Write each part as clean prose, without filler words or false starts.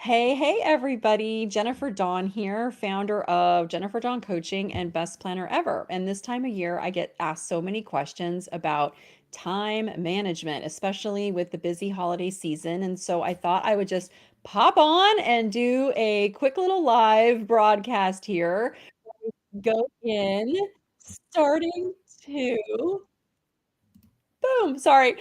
Hey, everybody. Jennifer Dawn here, founder of Jennifer Dawn Coaching and Best Planner Ever. And this time of year, I get asked so many questions about time management, especially with the busy holiday season. And so I thought I would just pop on and do a quick little live broadcast here. Go in, starting to Boom. Sorry.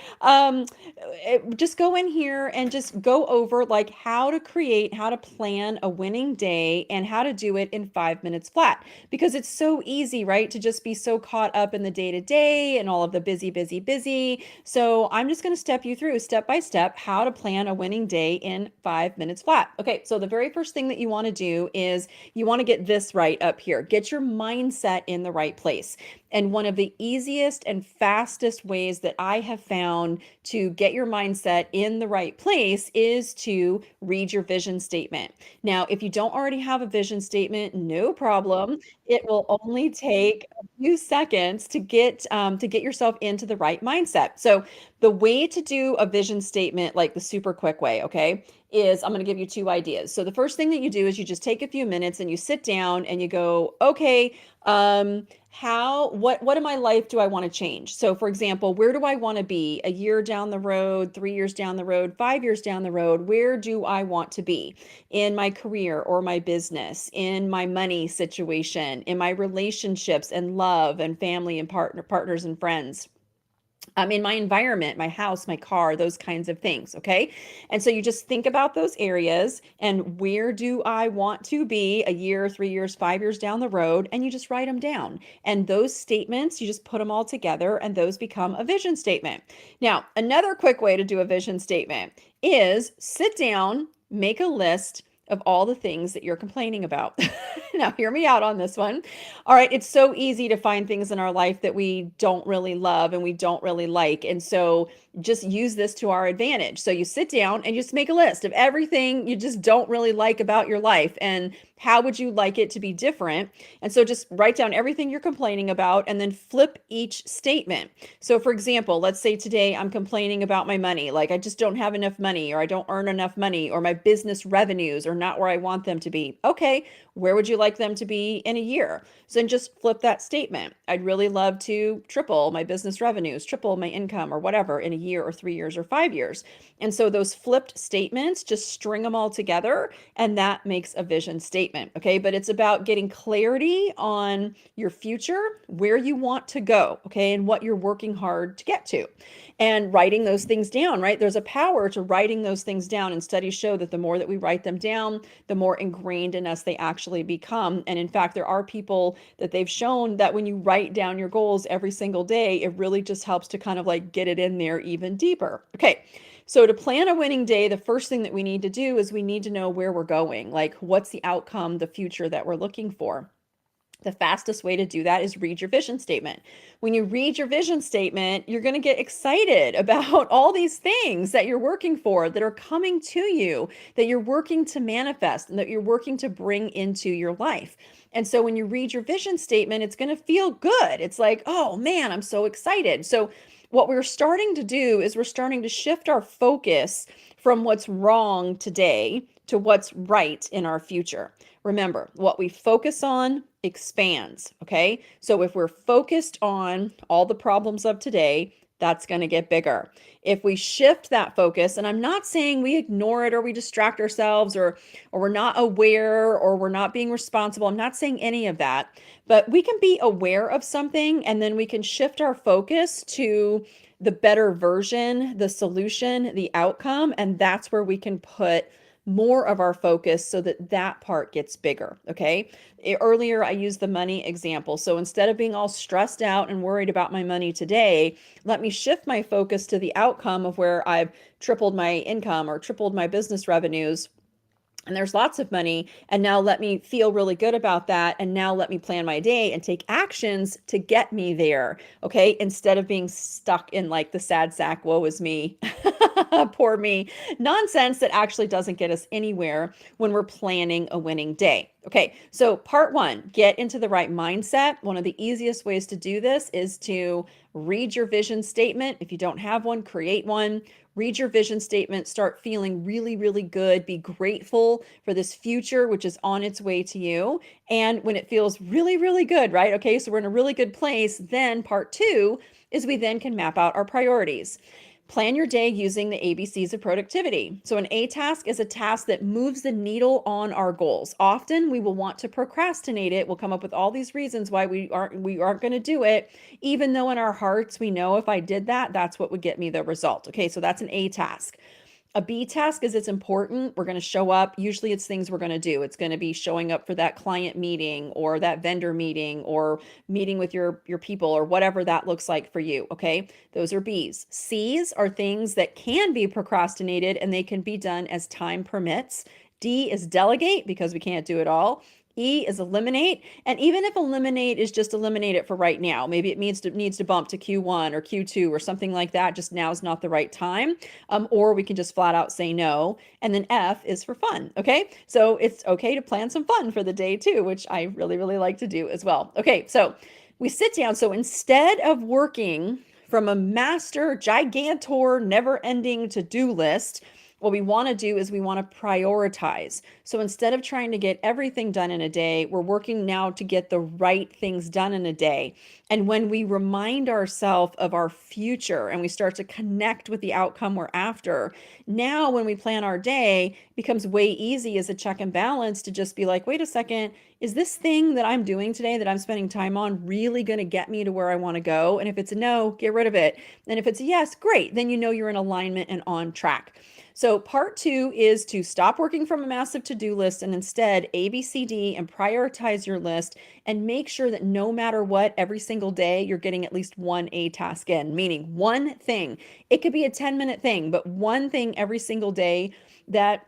Just go in here and just go over like how to create, how to plan a winning day and how to do it in 5 minutes flat. Because it's so easy, right? To just be so caught up in the day to day and all of the busy, busy, busy. So I'm just going to step you through step by step how to plan a winning day in 5 minutes flat. Okay. So the very first thing that you want to do is you want to get this right up here. Get your mindset in the right place. And one of the easiest and fastest ways that I have found to get your mindset in the right place is to read your vision statement. Now, if you don't already have a vision statement, no problem. It will only take a few seconds to get yourself into the right mindset. So, the way to do a vision statement, like the super quick way, okay, is I'm going to give you two ideas. So, the first thing that you do is you just take a few minutes and you sit down and you go, okay, what in my life do I want to change? So for example, where do I want to be a year down the road, 3 years down the road, 5 years down the road? Where do I want to be in my career or my business, in my money situation, in my relationships and love and family and partners and friends? In my environment, my house, my car, those kinds of things. Okay. And so you just think about those areas and where do I want to be a year, 3 years, 5 years down the road? And you just write them down. And those statements, you just put them all together and those become a vision statement. Now, another quick way to do a vision statement is sit down, make a list of all the things that you're complaining about. Now, hear me out on this one. All right, it's so easy to find things in our life that we don't really love and we don't really like. And so just use this to our advantage. So you sit down and just make a list of everything you just don't really like about your life and how would you like it to be different? And so just write down everything you're complaining about and then flip each statement. So for example, let's say today I'm complaining about my money, like I just don't have enough money or I don't earn enough money or my business revenues are not where I want them to be. Okay, where would you like them to be in a year? So then just flip that statement. I'd really love to triple my business revenues, triple my income or whatever in a year or 3 years or 5 years. And so those flipped statements, just string them all together and that makes a vision statement. Okay. But it's about getting clarity on your future, where you want to go. Okay. And what you're working hard to get to and writing those things down, right? There's a power to writing those things down. And studies show that the more that we write them down, the more ingrained in us they actually become. And in fact, there are people that they've shown that when you write down your goals every single day, it really just helps to kind of like get it in there even deeper. Okay. So to plan a winning day, the first thing that we need to do is we need to know where we're going, like what's the outcome, the future that we're looking for. The fastest way to do that is read your vision statement. When you read your vision statement, you're going to get excited about all these things that you're working for, that are coming to you, that you're working to manifest, and that you're working to bring into your life. And so when you read your vision statement, it's going to feel good. It's like, oh man, I'm so excited. So what we're starting to do is we're starting to shift our focus from what's wrong today to what's right in our future. Remember, what we focus on expands, okay? So if we're focused on all the problems of today, that's going to get bigger. If we shift that focus, and I'm not saying we ignore it or we distract ourselves or we're not aware or we're not being responsible. I'm not saying any of that, but we can be aware of something and then we can shift our focus to the better version, the solution, the outcome, and that's where we can put more of our focus so that that part gets bigger. Okay. Earlier, I used the money example. So instead of being all stressed out and worried about my money today, let me shift my focus to the outcome of where I've tripled my income or tripled my business revenues. And there's lots of money. And now let me feel really good about that. And now let me plan my day and take actions to get me there. Okay. Instead of being stuck in like the sad sack, woe is me Poor me. Nonsense that actually doesn't get us anywhere when we're planning a winning day. Okay, so part one, get into the right mindset. One of the easiest ways to do this is to read your vision statement. If you don't have one, create one. Read your vision statement, start feeling really, really good. Be grateful for this future, which is on its way to you. And when it feels really, really good, right? Okay, so we're in a really good place. Then part two is we then can map out our priorities. Plan your day using the ABCs of productivity. So, an A task is a task that moves the needle on our goals. Often we will want to procrastinate it. We'll come up with all these reasons why we aren't going to do it, even though in our hearts we know if I did that, that's what would get me the result. Okay, so that's an A task. A B task is it's important. We're going to show up. Usually it's things we're going to do. It's going to be showing up for that client meeting or that vendor meeting or meeting with your people or whatever that looks like for you. Okay. Those are B's. C's are things that can be procrastinated and they can be done as time permits. D is delegate because we can't do it all. E is eliminate. And even if eliminate is just eliminate it for right now, maybe it needs to bump to Q1 or Q2 or something like that. Just now is not the right time. Or we can just flat out say no. And then F is for fun. Okay. So it's okay to plan some fun for the day too, which I really, really like to do as well. Okay. So we sit down. So instead of working from a master, gigantor, never ending to-do list, what we want to do is we want to prioritize. So instead of trying to get everything done in a day, we're working now to get the right things done in a day. And when we remind ourselves of our future and we start to connect with the outcome we're after, now when we plan our day, it becomes way easy as a check and balance to just be like, wait a second, is this thing that I'm doing today that I'm spending time on really going to get me to where I want to go? And if it's a no, get rid of it. And if it's a yes, great. Then you know you're in alignment and on track. So part two is to stop working from a massive to-do list and instead ABCD and prioritize your list and make sure that no matter what, every single day, you're getting at least one A task in, meaning one thing. It could be a 10-minute thing, but one thing every single day that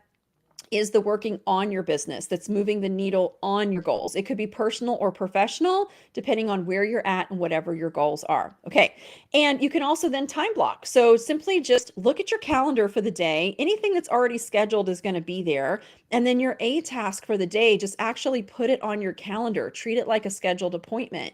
is the working on your business that's moving the needle on your goals. It could be personal or professional, depending on where you're at and whatever your goals are. Okay. And you can also then time block. So simply just look at your calendar for the day. Anything that's already scheduled is going to be there. And then your A task for the day, just actually put it on your calendar. Treat it like a scheduled appointment.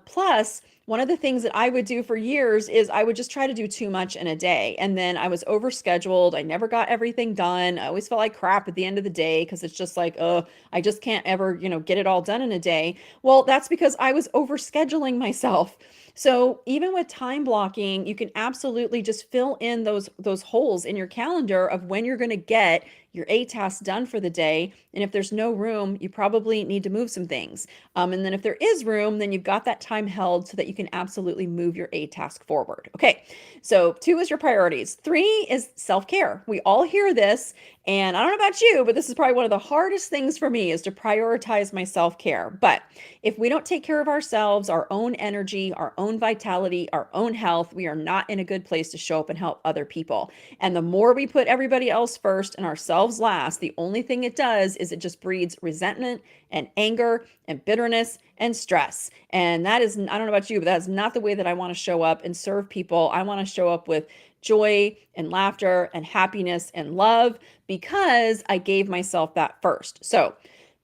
Plus, one of the things that I would do for years is I would just try to do too much in a day. And then I was overscheduled. I never got everything done. I always felt like crap at the end of the day because it's just like, oh, I just can't ever, get it all done in a day. Well, that's because I was overscheduling myself. So even with time blocking, you can absolutely just fill in those holes in your calendar of when you're going to get your A tasks done for the day. And if there's no room, you probably need to move some things. And then if there is room, then you've got that time held so that you can absolutely move your A task forward. Okay, so 2 is your priorities. 3 is self-care. We all hear this, and I don't know about you, but this is probably one of the hardest things for me is to prioritize my self-care. But if we don't take care of ourselves, our own energy, our own vitality, our own health, we are not in a good place to show up and help other people. And the more we put everybody else first and ourselves last, the only thing it does is it just breeds resentment and anger and bitterness and stress. And that is, I don't know about you, but that's not the way that I want to show up and serve people. I want to show up with joy and laughter and happiness and love because I gave myself that first. So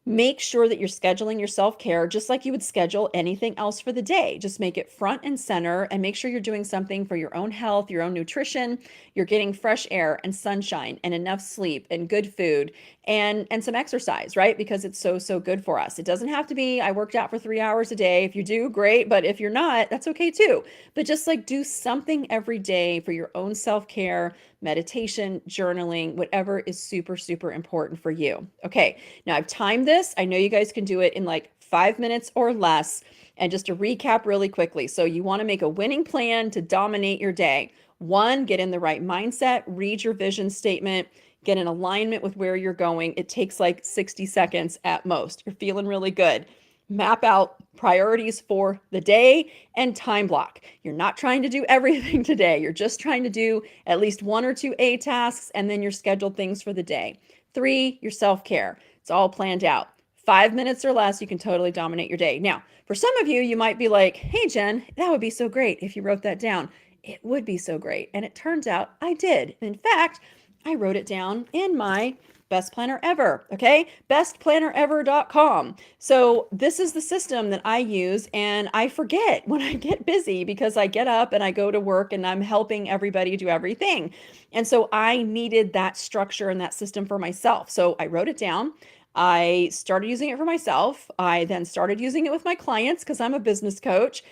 make sure that you're scheduling your self-care just like you would schedule anything else for the day. Just make it front and center and make sure you're doing something for your own health, your own nutrition. You're getting fresh air and sunshine and enough sleep and good food and some exercise, right? Because it's so good for us. It doesn't have to be, I worked out for 3 hours a day. If you do, great. But if you're not, that's okay too. But just like do something every day for your own self-care, meditation, journaling, whatever is super important for you. Okay, now I've timed this. I know you guys can do it in like 5 minutes or less. And just to recap really quickly. So you want to make a winning plan to dominate your day. 1, get in the right mindset, read your vision statement, get in alignment with where you're going. It takes like 60 seconds at most. You're feeling really good. Map out priorities for the day and time block. You're not trying to do everything today. You're just trying to do at least 1 or 2 A tasks and then your scheduled things for the day. 3, your self-care. It's all planned out. 5 minutes or less, you can totally dominate your day. Now, for some of you, you might be like, hey, Jen, that would be so great if you wrote that down. it would be so great. And it turns out I did. In fact, I wrote it down in my best planner ever. Okay. Bestplannerever.com. So this is the system that I use, and I forget when I get busy because I get up and I go to work and I'm helping everybody do everything. And so I needed that structure and that system for myself. So I wrote it down. I started using it for myself. I then started using it with my clients because I'm a business coach.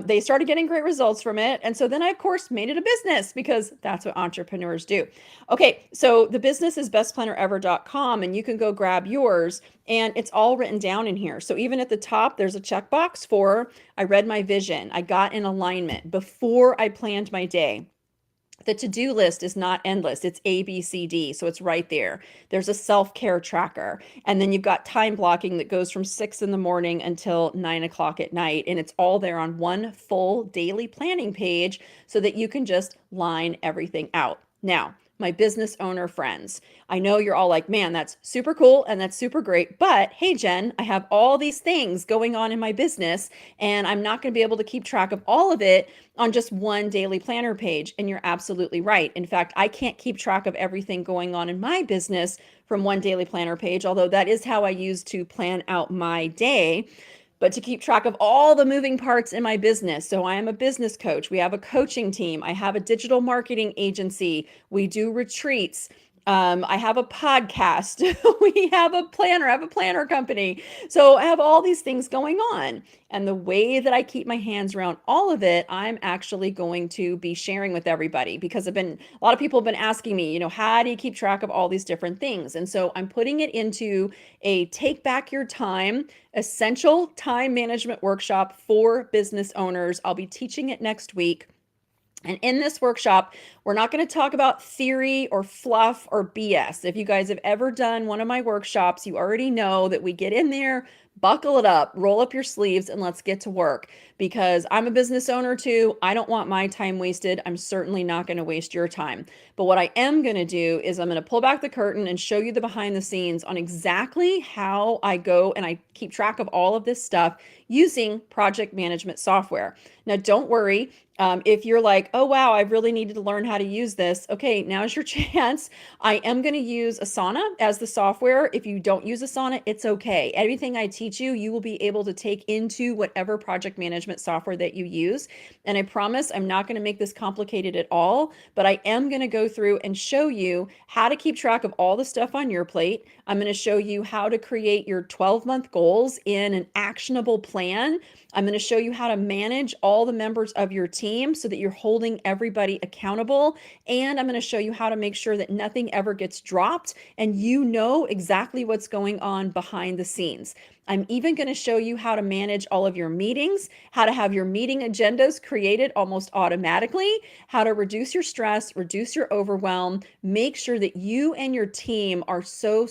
They started getting great results from it. And so then I, of course, made it a business because that's what entrepreneurs do. Okay, so the business is bestplannerever.com, and you can go grab yours, and it's all written down in here. So even at the top, there's a checkbox for I read my vision, I got in alignment before I planned my day. The to-do list is not endless. It's A, B, C, D. So it's right there. There's a self-care tracker. And then you've got time blocking that goes from 6 in the morning until 9 o'clock at night. And it's all there on one full daily planning page so that you can just line everything out. Now, my business owner friends, I know you're all like, man, that's super cool and that's super great. But hey, Jen, I have all these things going on in my business, and I'm not going to be able to keep track of all of it on just one daily planner page. And you're absolutely right. In fact, I can't keep track of everything going on in my business from one daily planner page, although that is how I use to plan out my day, but to keep track of all the moving parts in my business. So I am a business coach. We have a coaching team. I have a digital marketing agency. We do retreats. I have a podcast. We have a planner. I have a planner company. So I have all these things going on. And the way that I keep my hands around all of it, I'm actually going to be sharing with everybody because a lot of people have been asking me, how do you keep track of all these different things? And so I'm putting it into a Take Back Your Time essential time management workshop for business owners. I'll be teaching it next week. And in this workshop, we're not going to talk about theory or fluff or BS. If you guys have ever done one of my workshops, you already know that we get in there, buckle it up, roll up your sleeves, and let's get to work. Because I'm a business owner too. I don't want my time wasted. I'm certainly not going to waste your time. But what I am going to do is I'm going to pull back the curtain and show you the behind the scenes on exactly how I go and I keep track of all of this stuff using project management software. Now, don't worry. If you're like, oh, wow, I really needed to learn how to use this. Okay, now's your chance. I am going to use Asana as the software. If you don't use Asana, it's okay. Everything I teach you, you will be able to take into whatever project management software that you use. And I promise I'm not going to make this complicated at all, but I am going to go through and show you how to keep track of all the stuff on your plate. I'm going to show you how to create your 12-month goals in an actionable plan. I'm going to show you how to manage all the members of your team so that you're holding everybody accountable. And I'm going to show you how to make sure that nothing ever gets dropped and you know exactly what's going on behind the scenes. I'm even going to show you how to manage all of your meetings, how to have your meeting agendas created almost automatically, how to reduce your stress, reduce your overwhelm, make sure that you and your team are so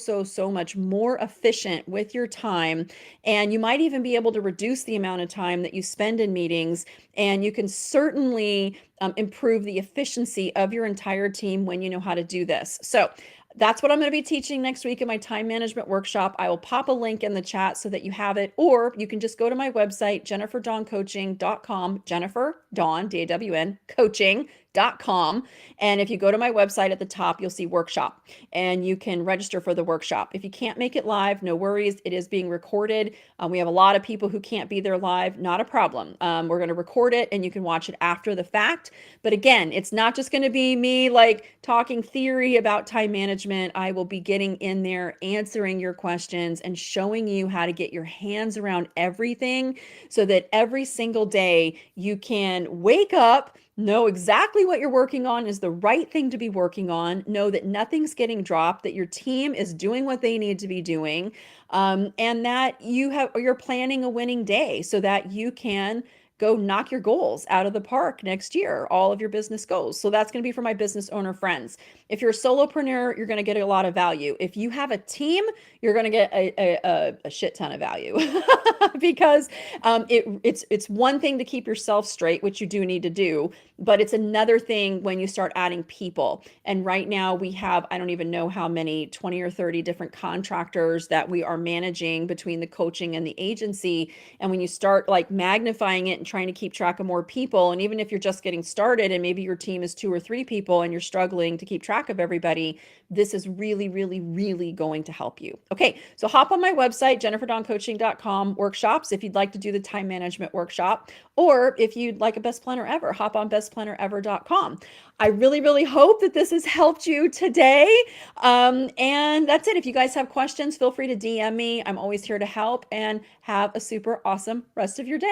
much more efficient with your time. And you might even be able to reduce the amount of time that you spend in meetings. And you can certainly improve the efficiency of your entire team when you know how to do this. So that's what I'm going to be teaching next week in my time management workshop. I will pop a link in the chat so that you have it, or you can just go to my website, jenniferdawncoaching.com, Jennifer Dawn, D-A-W-N, coaching.com. And if you go to my website at the top, you'll see workshop and you can register for the workshop. If you can't make it live, no worries. It is being recorded. We have a lot of people who can't be there live. Not a problem. We're going to record it and you can watch it after the fact. But again, it's not just going to be me like talking theory about time management. I will be getting in there, answering your questions and showing you how to get your hands around everything so that every single day you can wake up, know exactly what you're working on is the right thing to be working on, know that nothing's getting dropped, that your team is doing what they need to be doing, and that you're planning a winning day so that you can go knock your goals out of the park next year, all of your business goals. So that's going to be for my business owner friends. If you're a solopreneur, you're going to get a lot of value. If you have a team, you're going to get a shit ton of value because it's one thing to keep yourself straight, which you do need to do, but it's another thing when you start adding people. And right now we have, I don't even know how many, 20 or 30 different contractors that we are managing between the coaching and the agency. And when you start like magnifying it and trying to keep track of more people. And even if you're just getting started and maybe your team is 2 or 3 people and you're struggling to keep track of everybody, this is really, really, really going to help you. Okay, so hop on my website, jenniferdoncoaching.com workshops, if you'd like to do the time management workshop, or if you'd like a best planner ever, hop on bestplannerever.com. I really, really hope that this has helped you today. And that's it. If you guys have questions, feel free to DM me. I'm always here to help, and have a super awesome rest of your day.